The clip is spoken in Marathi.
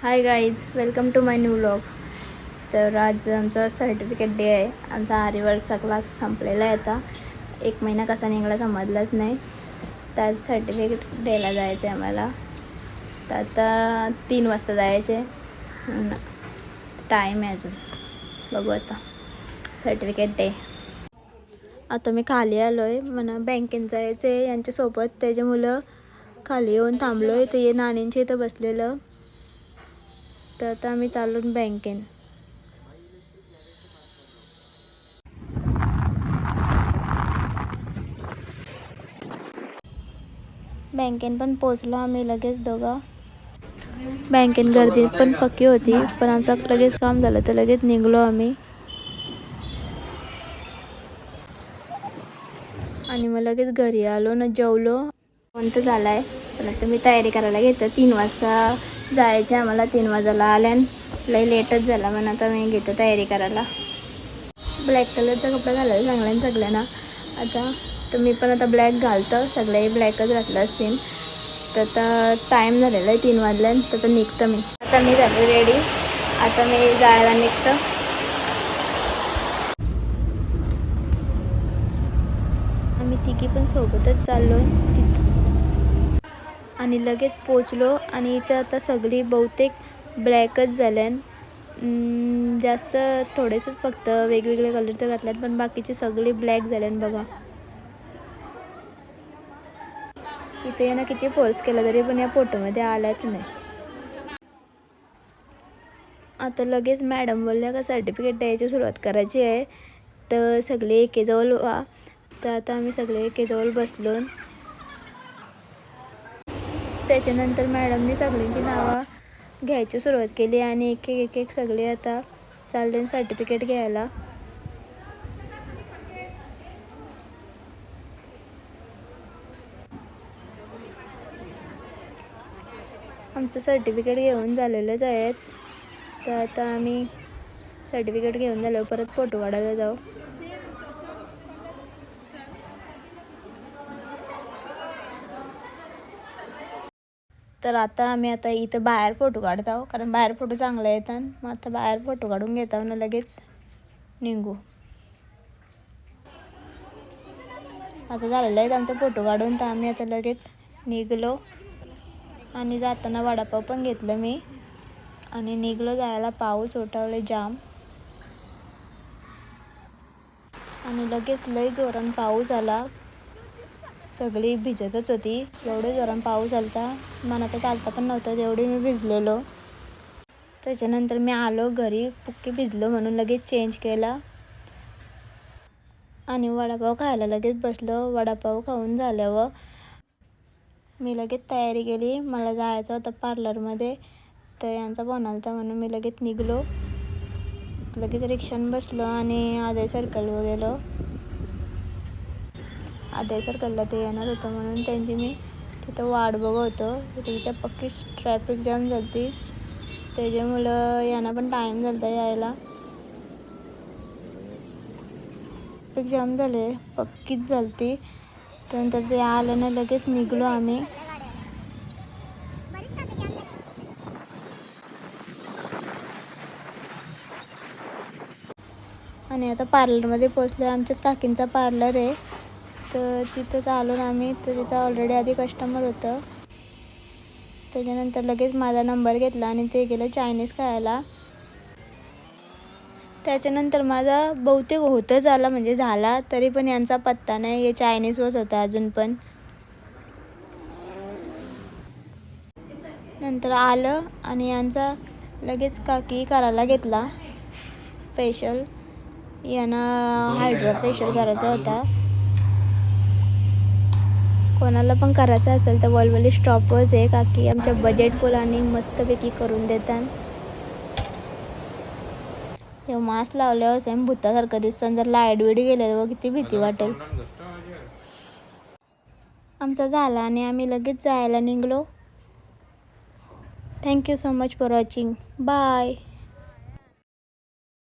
High guys, welcome to my new vlog. तर आज आमचा सर्टिफिकेट डे आहे. आमचा आरीवर्कचा क्लास संपलेला आहे. आता 1 महिना कसा निघाला समजलाच नाही. तर आज सर्टिफिकेट डेला जायचं आहे आम्हाला. तर आता 3 वाजता जायचे. टाईम आहे अजून, बघू आता. Certificate day. आता मी खाली आलो आहे. मला बँकेत जायचं आहे यांच्यासोबत. त्याचे मुलं खाली येऊन थांबलो आहे. ते नानींच्या इथं बसलेलं. तर आता आम्ही चाललो बँकेत. बँकेत पण पोचलो आम्ही लगेच दोघं. बँकेत गर्दी पण पक्की होती, पण आमचं लगेच काम झालं तर लगेच निघलो आम्ही. आणि मग लगेच घरी आलो ना, जेवलो. कोणतं झालं आहे, पण आता मी तयारी करायला घेतो. 3 वाजता जायचे आम्हाला. 3 वाजायला आल्यान लई लेटच झाला, म्हणून आता मी घेतो तयारी करायला. ब्लॅक कलरचा कपडा घालायला चांगला सगळ्यांना. आता तर मी पण आता ब्लॅक घालतो. सगळे ब्लॅकच घातलं असतील. तर आता टाईम झालेला आहे 3 वाजल्यानंतर. तर निघतं मी. आता मी झालो रेडी. आता मी जायला निघतं. आम्ही तिघी पण सोबतच चाललो तिथं. आणि लगेच पोचलो. आणि इथं आता सगळी बहुतेक ब्लॅकच झाल्यान. जास्त थोडेसेच फक्त वेगवेगळे कलरचं घातल्यात, पण बाकीचे सगळे ब्लॅक झाल्यान बघा. इथे यांना किती फोर्स केला तरी पण या फोटोमध्ये आल्याच नाही. आता लगेच मॅडम बोलल्या का सर्टिफिकेट द्यायची सुरुवात करायची आहे, तर सगळे एकेजवळ व्हा. तर आता आम्ही सगळे एकेजवळ बसलो. त्याच्यानंतर मॅडमने सगळ्यांची नावं घ्यायची सुरुवात केली आणि एक एक सगळे आता चालले सर्टिफिकेट घ्यायला. आमचं सर्टिफिकेट घेऊन झालेलंच आहे. तर आता आम्ही सर्टिफिकेट घेऊन झाल्यावर परत फोटो काढायला जाऊ. तर आता आम्ही इथं बाहेर फोटो काढत आहोत, कारण बाहेर फोटो चांगले येतात. मग आता बाहेर फोटो काढून घेत आहोत ना, लगेच निघू. आता झालेलं आहे आमचा फोटो काढून. तर आम्ही आता लगेच निघलो. आणि जाताना वडापाव पण घेतलं मी. आणि निघलो जायला. पाऊस उठवले जाम. आणि लगेच लई जोरान पाऊस आला. सगळी भिजतच होती. एवढे जोरान पाऊस आलता, मला तर चालता पण नव्हतं, एवढी मी भिजलेलो. त्याच्यानंतर मी आलो घरी. पुक्की भिजलो म्हणून लगेच चेंज केला. आणि वडापाव खायला लगेच बसलो. वडापाव खाऊन झाल्यावर मी लगेच तयारी केली. मला जायचं होतं पार्लरमध्ये. तर यांचा फोन आला होता म्हणून मी लगेच निघलो. लगेच रिक्षाने बसलो आणि आदय सर्कलवर गेलो. आदय सर्कलला ते येणार होतं म्हणून त्यांची मी तिथं वाट बघत होतो. तिथं पक्कीच ट्रॅफिक जाम झाली. त्याच्यामुळं यांना पण टाईम झाला होता यायला. ट्रॅफिक जाम झाले, पक्कीच झाली. त्यानंतर ते आलं ना, लगेच निघलो आम्ही. आणि आता पार्लरमध्ये पोचलो. आमच्याच काकींचा पार्लर आहे. तर तिथंच आलो ना आम्ही. तर तिथं ऑलरेडी आधी कस्टमर होतं. त्याच्यानंतर लगेच माझा नंबर घेतला आणि ते गेलं चायनीज खायला. त्याच्यानंतर माझा बहुतेक होतच आला, म्हणजे झाला, तरी पण यांचा पत्ता नाही. हे चायनीजवरच होता अजून पण. नंतर आलं आणि यांचा लगेच काकी करायला घेतला फेशियल. यांना हायड्रा फेशियल करायचा होता. कोणाला पण करायचं असेल तर वलवली स्टॉपच आहे. काकी आमच्या बजेट फुल आणि मस्तपैकी करून देतात. हे मास्क लावल्यावर सेम भूतासारखं दिसतं. जर लाईट बीट गेले तर किती भीती वाटेल. आमचा झाला आणि आम्ही लगेच जायला निघलो. Thank you so much for watching. Bye.